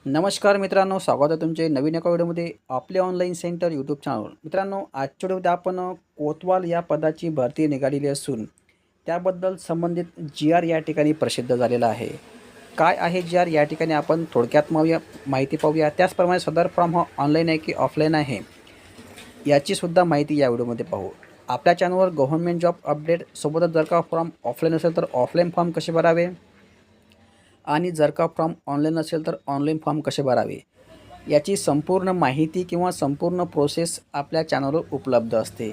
नमस्कार मित्रांनो, स्वागत आहे तुमचे नवीन एका व्हिडिओमध्ये आपले ऑनलाईन सेंटर यूट्यूब चॅनलवर. मित्रांनो, आजच्या व्हिडिओमध्ये आपण कोतवाल या पदाची भरती निघालेली असून त्याबद्दल संबंधित जी-आर या ठिकाणी प्रसिद्ध झालेला आहे. काय आहे जी-आर या ठिकाणी आपण थोडक्यात माहिती पाहूया. त्याचप्रमाणे सदर फॉर्म हा ऑनलाईन आहे की ऑफलाईन आहे याचीसुद्धा माहिती या व्हिडिओमध्ये पाहू. आपल्या चॅनलवर गव्हर्नमेंट जॉब अपडेट सोबतच जर का फॉर्म ऑफलाईन असेल तर ऑफलाईन फॉर्म कसे भरावे आणि जर का फॉर्म ऑनलाईन असेल तर ऑनलाईन फॉर्म कसे भरावे याची संपूर्ण माहिती किंवा संपूर्ण प्रोसेस आपल्या चॅनलवर उपलब्ध असते.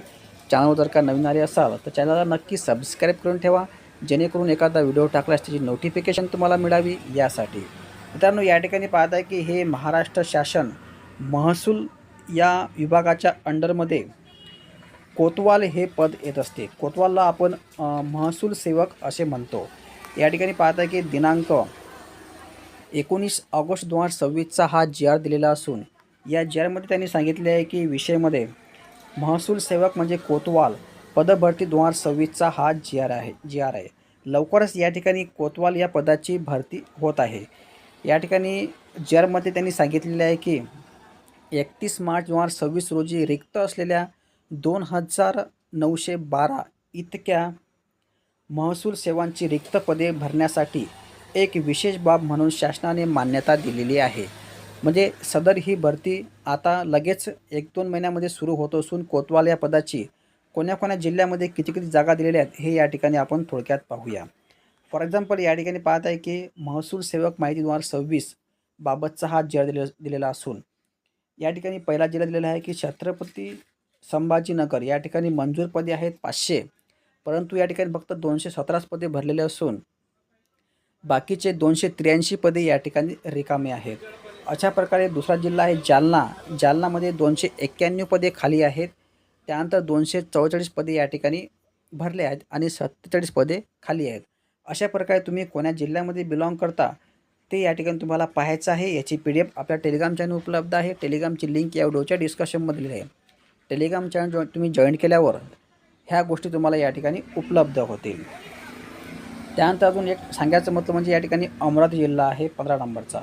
चॅनलवर जर का नवीन आले असाल तर चॅनलला नक्की सबस्क्राईब करून ठेवा, जेणेकरून एखादा व्हिडिओ टाकल्यास त्याची नोटिफिकेशन तुम्हाला मिळावी यासाठी. मित्रांनो, या ठिकाणी पाहत आहे की हे महाराष्ट्र शासन महसूल या विभागाच्या अंडरमध्ये कोतवाल हे पद येत असते. कोतवालला आपण महसूल सेवक असे म्हणतो. या ठिकाणी पाहत आहे की दिनांक 19 ऑगस्ट 2026चा हा जी-आर दिलेला असून या जी-आरमध्ये त्यांनी सांगितले आहे की विषयमध्ये महसूल सेवक म्हणजे कोतवाल पदभरती 2026चा हा जी-आर आहे. लवकरच या ठिकाणी कोतवाल या पदाची भरती होत आहे. या ठिकाणी जी-आरमध्ये त्यांनी सांगितलेले आहे की 31 मार्च 2026 रोजी रिक्त असलेल्या 2912 इतक्या महसूल सेवांची रिक्त पदे भरण्यासाठी एक विशेष बाब म्हणून शासनाने मान्यता दिलेली आहे. म्हणजे सदर ही भरती आता लगेच 1-2 महिन्यामध्ये सुरू होत असून कोतवाल या पदाची कोण्या जिल्ह्यामध्ये किती जागा दिलेल्या आहेत हे या ठिकाणी आपण थोडक्यात पाहूया. फॉर एक्झाम्पल, या ठिकाणी पाहत आहे की महसूल सेवक माहिती 2026 बाबतचा हा जी-आर दिलेला असून या ठिकाणी पहिला जिल्हा दिलेला आहे की छत्रपती संभाजीनगर. या ठिकाणी मंजूर पदे आहेत 500, परंतु या ठिकाणी फक्त 217 पदे भरलेले असून बाकीचे 283 पदे या ठिकाणी रिकामे आहेत. अशा प्रकारे दुसरा जिल्हा आहे जालना. जालनामध्ये 291 पदे खाली आहेत. त्यानंतर 244 पदे या ठिकाणी भरले आहेत आणि 47 पदे खाली आहेत. अशा प्रकारे तुम्ही कोण्या जिल्ह्यामध्ये बिलॉंग करता ते या ठिकाणी तुम्हाला पाहायचं आहे. याची PDF आपल्या टेलिग्राम चॅनल उपलब्ध आहे. टेलिग्रामची लिंक या व्हिडिओच्या डिस्कशनमध्ये दिली आहे. टेलिग्राम चॅनल तुम्ही जॉईन केल्यावर ह्या गोष्टी तुम्हाला या ठिकाणी उपलब्ध होतील. त्यानंतर अजून एक सांगायचं म्हटलं म्हणजे या ठिकाणी अमरावती जिल्हा आहे 15 नंबरचा.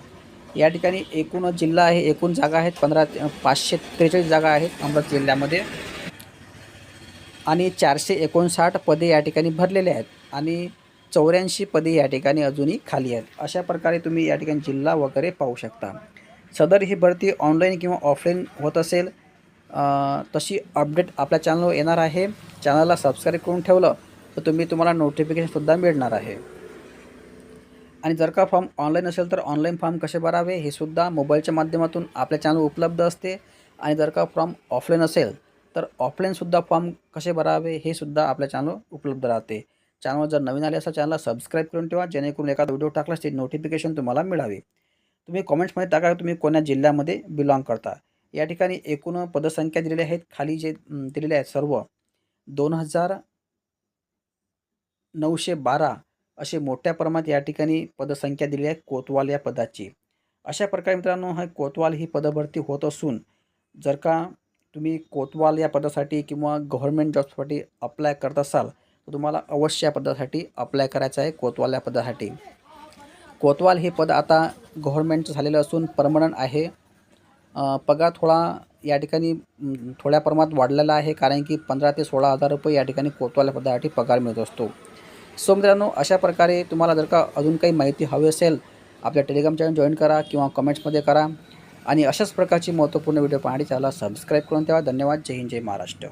या ठिकाणी एकूण जिल्हा आहे, एकूण जागा आहेत 543 जागा आहेत अमरावती जिल्ह्यामध्ये आणि 459 पदे या ठिकाणी भरलेले आहेत आणि 84 पदे या ठिकाणी अजूनही खाली आहेत. अशा प्रकारे तुम्ही या ठिकाणी जिल्हा वगैरे पाहू शकता. सदर ही भरती ऑनलाईन किंवा ऑफलाईन होत असेल तशी अपडेट आपल्या चॅनलवर येणार आहे. चॅनलला सबस्क्राईब करून ठेवलं तर तुम्हाला नोटिफिकेशनसुद्धा मिळणार आहे. आणि जर का फॉर्म ऑनलाईन असेल तर ऑनलाईन फॉर्म कसे भरावे हे सुद्धा मोबाईलच्या माध्यमातून आपल्या चॅनलवर उपलब्ध असते. आणि जर का फॉर्म ऑफलाईन असेल तर ऑफलाईनसुद्धा फॉर्म कसे भरावे हे सुद्धा आपल्या चॅनलवर उपलब्ध राहते. चॅनलवर जर नवीन आले असेल चॅनलला सबस्क्राईब करून ठेवा, जेणेकरून एखादा व्हिडिओ टाकल्यास ते नोटिफिकेशन तुम्हाला मिळावे. तुम्ही कमेंट्समध्ये टाका तुम्ही कोण्या जिल्ह्यामध्ये बिलॉंग करता. या ठिकाणी एकूण पदसंख्या दिलेल्या आहेत, खाली जे दिलेले आहेत सर्व 2912 असे मोठ्या प्रमाणात या ठिकाणी पदसंख्या दिली आहे कोतवाल या पदाची. अशा प्रकारे मित्रांनो हा कोतवाल ही पदभरती होत असून जर का तुम्ही कोतवाल या पदासाठी किंवा गव्हर्नमेंट जॉबसाठी अप्लाय करत असाल तर तुम्हाला अवश्य या पदासाठी अप्लाय करायचं आहे. कोतवाल या पदासाठी कोतवाल हे पद आता गव्हर्नमेंटचं झालेलं असून परमनंट आहे. पगार थोडा या ठिकाणी थोड्या प्रमाणात वाढलेला आहे, कारण की 15,000 ते 16,000 रुपये या ठिकाणी कोतवाल पदासाठी पगार मिळत असतो. सो मित्रांनो, अशा प्रकारे तुम्हाला जर का अजून काही माहिती हवी असेल आपल्या टेलिग्राम चॅनल जॉईन करा किंवा कमेंट्समध्ये करा आणि अशाच प्रकारची महत्त्वपूर्ण व्हिडिओ पाहण्यासाठी चॅनलला सबस्क्राईब करून ठेवा. धन्यवाद. जय हिंद, जय महाराष्ट्र.